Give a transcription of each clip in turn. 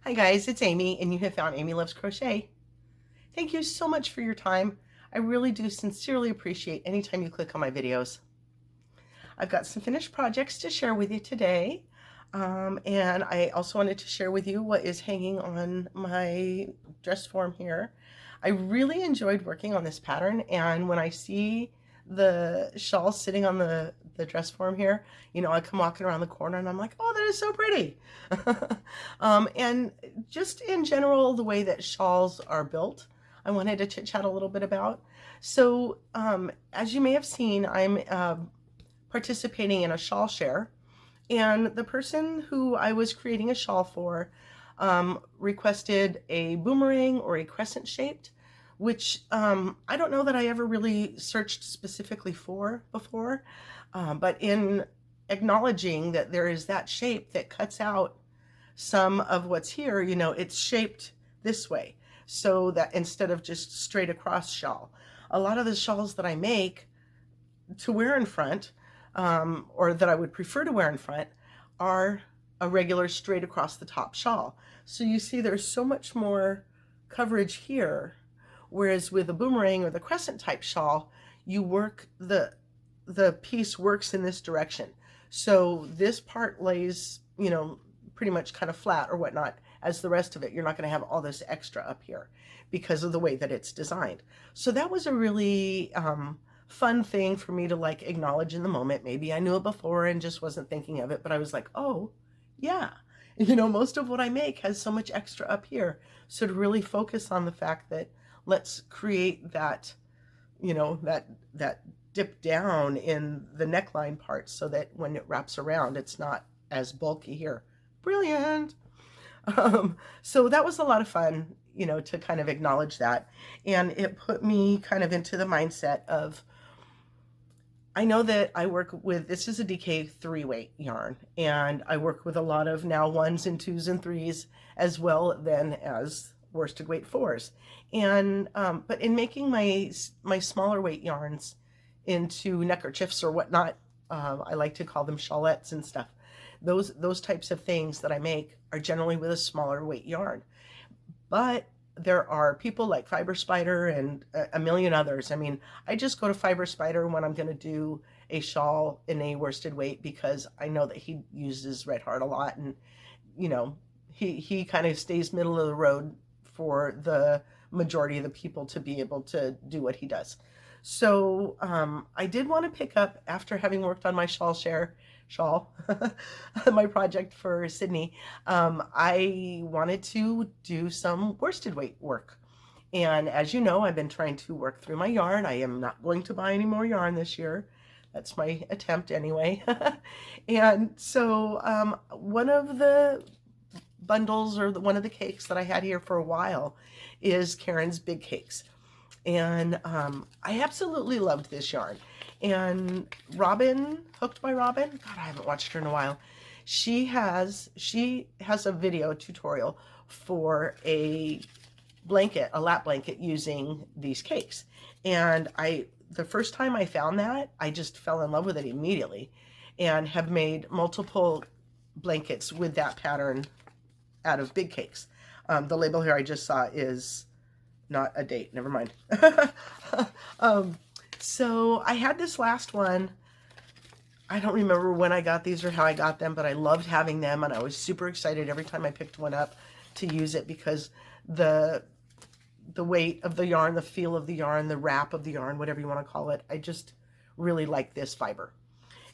Hi guys, it's Amy and you have found Amy Loves Crochet. Thank you so much for your time. I really do sincerely appreciate any time you click on my videos. I've got some finished projects to share with you today. And I also wanted to share with you what is hanging on my dress form here. I really enjoyed working on this pattern, and when I see the shawl sitting on the dress form here, you know, I come walking around the corner and I'm like, oh, that is so pretty. And just in general, the way that shawls are built, I wanted to chit chat a little bit about. So, as you may have seen, I'm participating in a shawl share, and the person who I was creating a shawl for requested a boomerang or a crescent shaped, which I don't know that I ever really searched specifically for before, but in acknowledging that there is that shape that cuts out some of what's here, you know, it's shaped this way so that instead of just straight across shawl, a lot of the shawls that I make to wear in front, or that I would prefer to wear in front, are a regular straight across the top shawl. So you see there's so much more coverage here, whereas with a boomerang or the crescent type shawl, you work the piece works in this direction. So this part lays, you know, pretty much kind of flat or whatnot as the rest of it. You're not going to have all this extra up here because of the way that it's designed. So that was a really fun thing for me to like acknowledge in the moment. Maybe I knew it before and just wasn't thinking of it, but I was like, oh, yeah. You know, most of what I make has so much extra up here. So to really focus on the fact that let's create that, you know, that dip down in the neckline part so that when it wraps around, it's not as bulky here. Brilliant. So that was a lot of fun, you know, to kind of acknowledge that. And it put me kind of into the mindset of, I know that I work with, this is a DK 3-weight yarn, and I work with a lot of now 1s and 2s and 3s as well then as worsted weight 4s. And but in making my smaller weight yarns into neckerchiefs or whatnot, I like to call them shawlettes and stuff. Those types of things that I make are generally with a smaller weight yarn. But there are people like Fiber Spider and a million others. I mean, I just go to Fiber Spider when I'm going to do a shawl in a worsted weight because I know that he uses Red Heart a lot, and you know, he kind of stays middle of the road for the majority of the people to be able to do what he does. So I did want to pick up after having worked on my shawl, my project for Sydney. I wanted to do some worsted weight work. And as you know, I've been trying to work through my yarn. I am not going to buy any more yarn this year. That's my attempt anyway. And so one of the bundles or one of the cakes that I had here for a while is Caron's Big Cakes. And I absolutely loved this yarn. And Robin, Hooked by Robin, God, I haven't watched her in a while. She has a video tutorial for a blanket, a lap blanket using these cakes. And the first time I found that, I just fell in love with it immediately and have made multiple blankets with that pattern out of Big Cakes. The label here I just saw is not a date, never mind. So I had this last one. I don't remember when I got these or how I got them, but I loved having them, and I was super excited every time I picked one up to use it because the weight of the yarn, the feel of the yarn, the wrap of the yarn, whatever you want to call it, I just really like this fiber.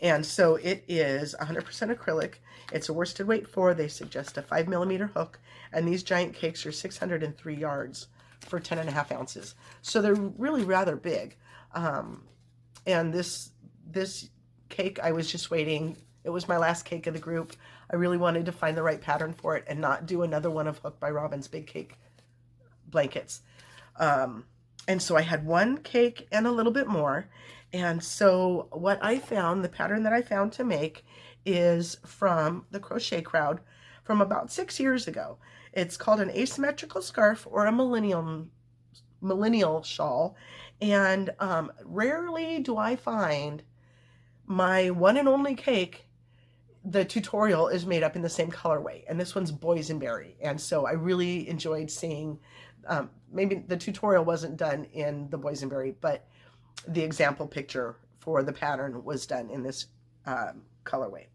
And so it is 100% acrylic. It's a worsted weight 4. They suggest a 5mm hook, and these giant cakes are 603 yards for 10.5 ounces. So they're really rather big. And this cake, I was just waiting. It was my last cake of the group. I really wanted to find the right pattern for it and not do another one of Hooked by Robin's Big Cake blankets. And so I had one cake and a little bit more. And so what I found, the pattern that I found to make, is from the Crochet Crowd from about 6 years ago. It's called an asymmetrical scarf or a millennial shawl. And rarely do I find my one and only cake the tutorial is made up in the same colorway, and this one's boysenberry. And so I really enjoyed seeing, maybe the tutorial wasn't done in the boysenberry, but the example picture for the pattern was done in this colorway.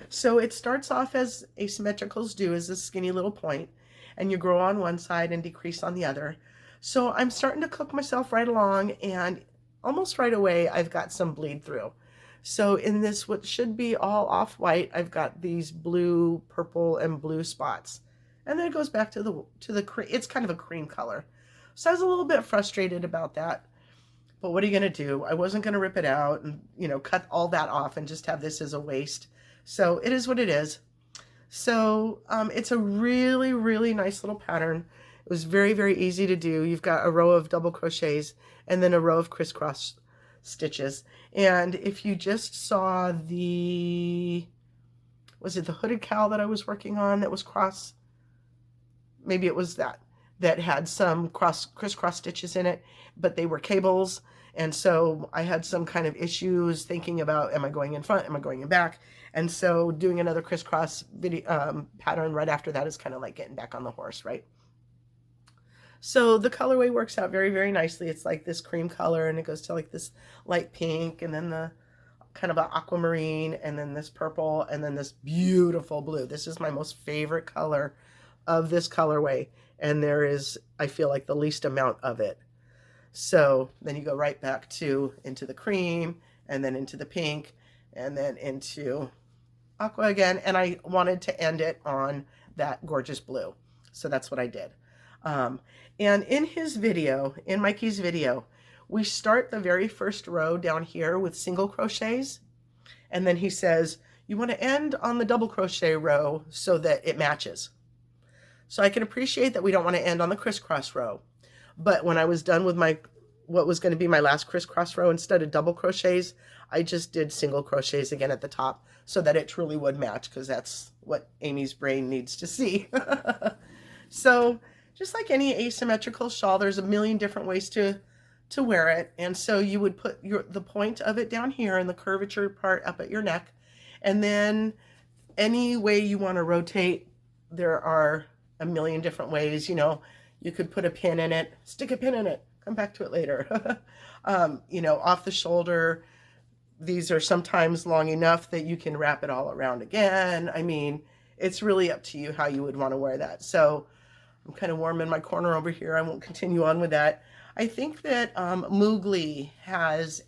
So it starts off as asymmetricals do, as a skinny little point, and you grow on one side and decrease on the other. So I'm starting to cook myself right along, and almost right away I've got some bleed through. So in this, what should be all off-white, I've got these blue, purple, and blue spots. And then it goes back to the cream. It's kind of a cream color. So I was a little bit frustrated about that. But what are you going to do? I wasn't going to rip it out and, you know, cut all that off and just have this as a waste. So it is what it is. So it's a really, really nice little pattern. It was very, very easy to do. You've got a row of double crochets and then a row of crisscross stitches. And if you just saw the, was it the hooded cowl that I was working on that was cross? Maybe it was that had some crisscross stitches in it, but they were cables. And so I had some kind of issues thinking about, am I going in front? Am I going in back? And so doing another crisscross video, pattern right after that is kind of like getting back on the horse, right? So the colorway works out very, very nicely. It's like this cream color, and it goes to like this light pink, and then the kind of an aquamarine, and then this purple, and then this beautiful blue. This is my most favorite color of this colorway, and there is, I feel like, the least amount of it. So then you go right back to into the cream, and then into the pink, and then into aqua again. And I wanted to end it on that gorgeous blue, so that's what I did. And in his video, in Mikey's video, we start the very first row down here with single crochets, and then he says you want to end on the double crochet row so that it matches. So I can appreciate that we don't want to end on the crisscross row. But when I was done with my, what was going to be my last crisscross row, instead of double crochets, I just did single crochets again at the top so that it truly would match, because that's what Amy's brain needs to see. So just like any asymmetrical shawl, there's a million different ways to wear it. And so you would put the point of it down here and the curvature part up at your neck. And then any way you want to rotate, there are a million different ways. You know, you could put a pin in it, stick a pin in it, come back to it later. You know, off the shoulder. These are sometimes long enough that you can wrap it all around again. I mean, it's really up to you how you would want to wear that. So I'm kind of warm in my corner over here. I won't continue on with that. I think that Moogly has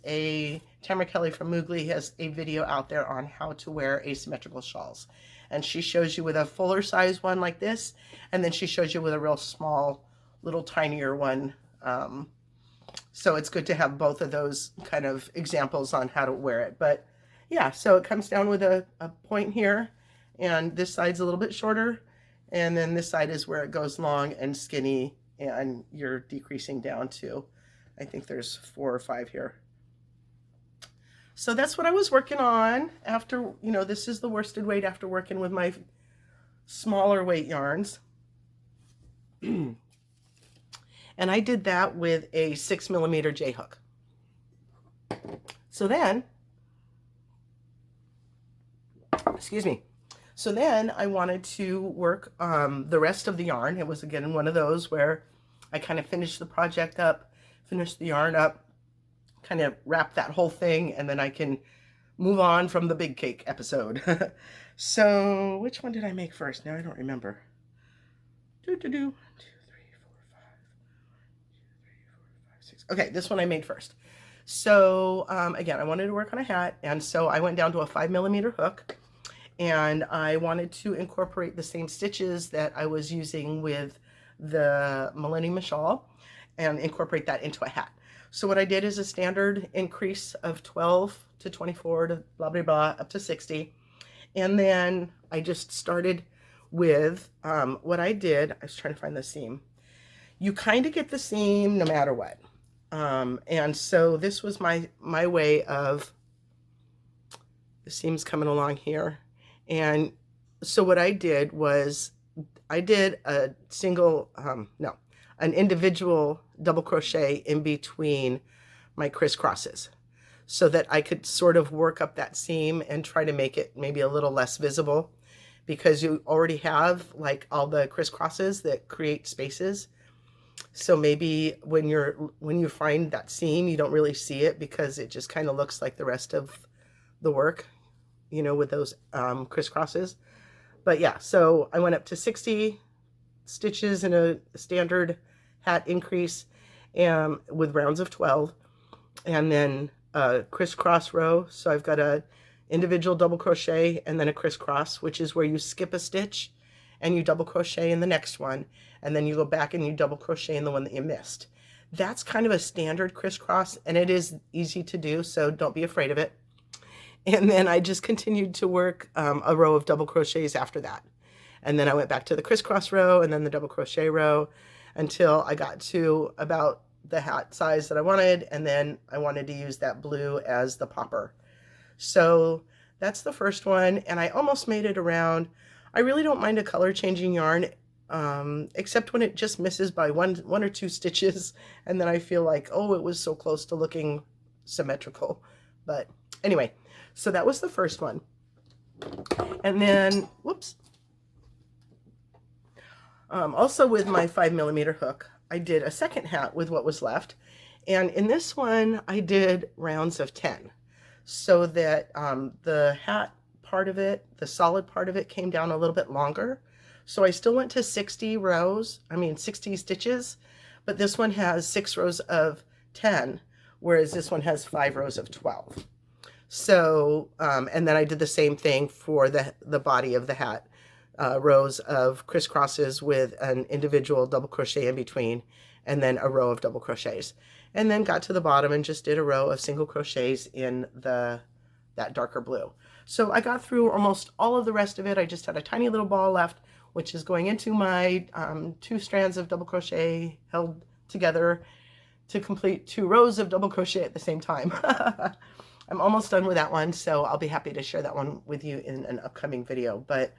Tamara Kelly from Moogly has a video out there on how to wear asymmetrical shawls. And she shows you with a fuller size one like this, and then she shows you with a real small, little tinier one. So it's good to have both of those kind of examples on how to wear it. But yeah, so it comes down with a point here, and this side's a little bit shorter, and then this side is where it goes long and skinny, and you're decreasing down to, I think there's 4 or 5 here. So that's what I was working on after, you know, this is the worsted weight after working with my smaller weight yarns. And I did that with a 6mm J hook. So then, excuse me. So then I wanted to work the rest of the yarn. It was again one of those where I kind of finished the project up, finished the yarn up, kind of wrap that whole thing, and then I can move on from the big cake episode. So which one did I make first? Now I don't remember. 1, 2, 3, 4, 5. 1, 2, 3, 4, 5, 6. Okay, this one I made first. So again, I wanted to work on a hat, and so I went down to a 5mm hook. And I wanted to incorporate the same stitches that I was using with the Millennium Shawl and incorporate that into a hat. So what I did is a standard increase of 12 to 24 to blah, blah, blah, up to 60. And then I just started with what I did. I was trying to find the seam. You kind of get the seam no matter what. And so this was my way of, the seam's coming along here. And so what I did was I did a single, an individual double crochet in between my crisscrosses. so that I could sort of work up that seam and try to make it maybe a little less visible, because you already have like all the crisscrosses that create spaces. So maybe when you find that seam, you don't really see it because it just kind of looks like the rest of the work, you know, with those crisscrosses. But yeah, so I went up to 60 stitches in a standard hat increase with rounds of 12, and then a crisscross row. So I've got a individual double crochet and then a crisscross, which is where you skip a stitch and you double crochet in the next one, and then you go back and you double crochet in the one that you missed. That's kind of a standard crisscross, and it is easy to do, so don't be afraid of it. And then I just continued to work a row of double crochets after that. And then I went back to the crisscross row and then the double crochet row until I got to about the hat size that I wanted. And then I wanted to use that blue as the popper. So that's the first one. And I almost made it around. I really don't mind a color changing yarn, except when it just misses by one or two stitches. And then I feel like, oh, it was so close to looking symmetrical. But anyway, so that was the first one. And then, whoops. Also with my 5mm hook, I did a second hat with what was left. And in this one, I did rounds of 10, so that the hat part of it, the solid part of it, came down a little bit longer. So I still went to 60 stitches, but this one has 6 rows of 10, whereas this one has 5 rows of 12. So, and then I did the same thing for the body of the hat. Rows of crisscrosses with an individual double crochet in between, and then a row of double crochets, and then got to the bottom and just did a row of single crochets in that darker blue. So I got through almost all of the rest of it. I just had a tiny little ball left, which is going into my 2 strands of double crochet held together to complete 2 rows of double crochet at the same time. I'm almost done with that one, so I'll be happy to share that one with you in an upcoming video. But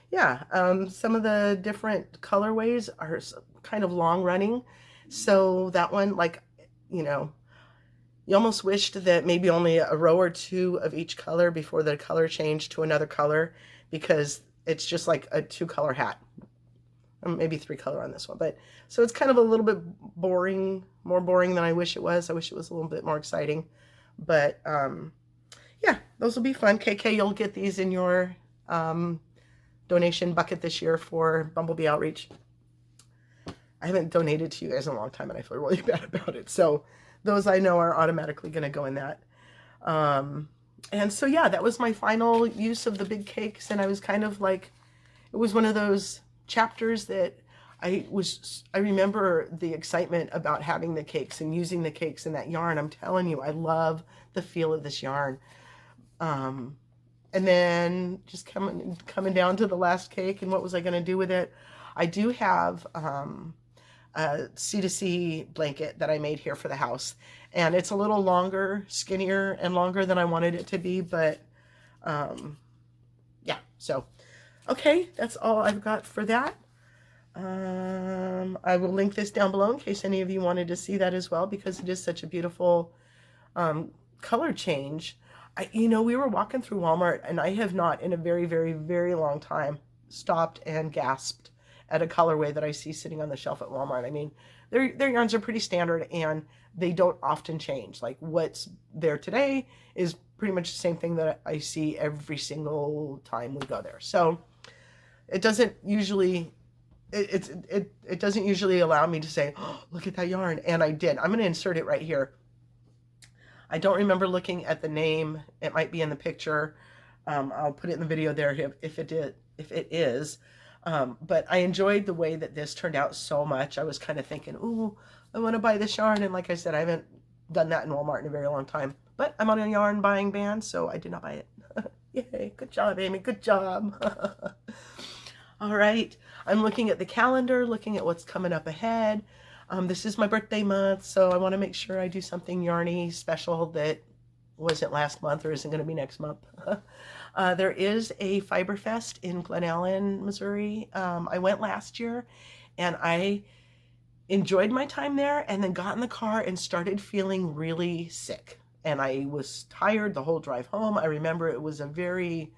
yeah, some of the different colorways are kind of long running. So that one, like, you know, you almost wished that maybe only a row or 2 of each color before the color changed to another color, because it's just like a 2-color hat. Maybe 3 color on this one. But so it's kind of a little bit boring, more boring than I wish it was. I wish it was a little bit more exciting. But yeah, those will be fun. KK, you'll get these in your donation bucket this year for Bumblebee Outreach. I haven't donated to you guys in a long time, and I feel really bad about it. So those I know are automatically going to go in that. And so, yeah, that was my final use of the big cakes. And I was kind of like, it was one of those chapters that I remember the excitement about having the cakes and using the cakes in that yarn. I'm telling you, I love the feel of this yarn. And then just coming down to the last cake and what was I going to do with it. I do have a C2C blanket that I made here for the house. And it's a little longer, skinnier and longer than I wanted it to be. But yeah, so, okay, that's all I've got for that. I will link this down below in case any of you wanted to see that as well, because it is such a beautiful color change. You know, we were walking through Walmart, and I have not in a very, very, very long time stopped and gasped at a colorway that I see sitting on the shelf at Walmart. I mean, their yarns are pretty standard, and they don't often change. Like, what's there today is pretty much the same thing that I see every single time we go there. So it doesn't usually it doesn't usually allow me to say, oh, look at that yarn. And I did. I'm going to insert it right here. I don't remember looking at the name. It might be in the picture. I'll put it in the video there if it is. But I enjoyed the way that this turned out so much. I was kind of thinking, ooh, I want to buy this yarn. And like I said, I haven't done that in Walmart in a very long time. But I'm on a yarn buying ban, so I did not buy it. Yay, good job, Amy, good job. All right, I'm looking at the calendar, looking at what's coming up ahead. This is my birthday month, so I want to make sure I do something yarny special that wasn't last month or isn't going to be next month. There is a Fiber Fest in Glen Ellen, Missouri. I went last year, and I enjoyed my time there, and then got in the car and started feeling really sick. and I was tired the whole drive home. I remember it was a very,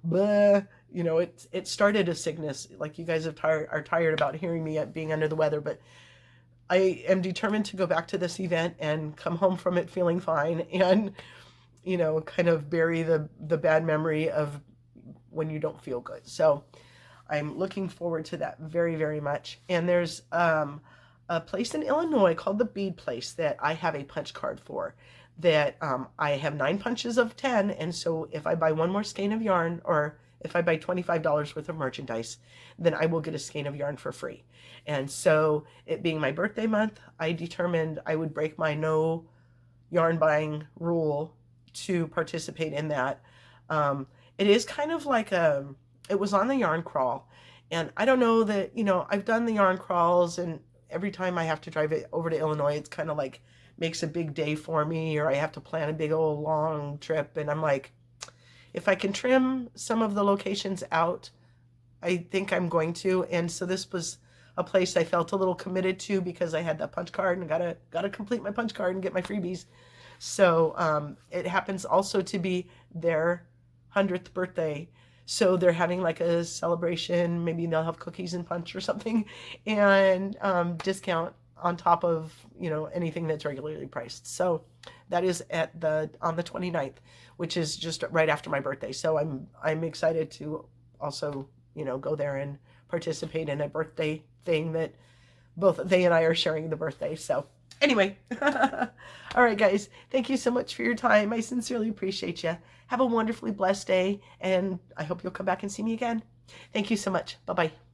bleh, you know, it started a sickness. Like you guys are tired about hearing me being under the weather, but I am determined to go back to this event and come home from it feeling fine, and you know, kind of bury the bad memory of when you don't feel good. So I'm looking forward to that very, very much. And there's a place in Illinois called the Bead Place that I have a punch card for, that I have 9 punches of 10. And so if I buy one more skein of yarn, or if I buy $25 worth of merchandise, then I will get a skein of yarn for free. And so it being my birthday month, I determined I would break my no yarn buying rule to participate in that. It is kind of like it was on the yarn crawl, and I don't know that, you know, I've done the yarn crawls, and every time I have to drive it over to Illinois, it's kind of like makes a big day for me, or I have to plan a big old long trip, and I'm like, if I can trim some of the locations out, I think I'm going to. And so this was a place I felt a little committed to because I had that punch card and gotta complete my punch card and get my freebies. So it happens also to be their 100th birthday. So they're having like a celebration. Maybe they'll have cookies and punch or something, and discount on top of, you know, anything that's regularly priced. So that is on the 29th, which is just right after my birthday. So I'm excited to also, you know, go there and participate in a birthday thing that both they and I are sharing the birthday. So anyway, all right, guys, thank you so much for your time. I sincerely appreciate you. Have a wonderfully blessed day, and I hope you'll come back and see me again. Thank you so much. Bye-bye.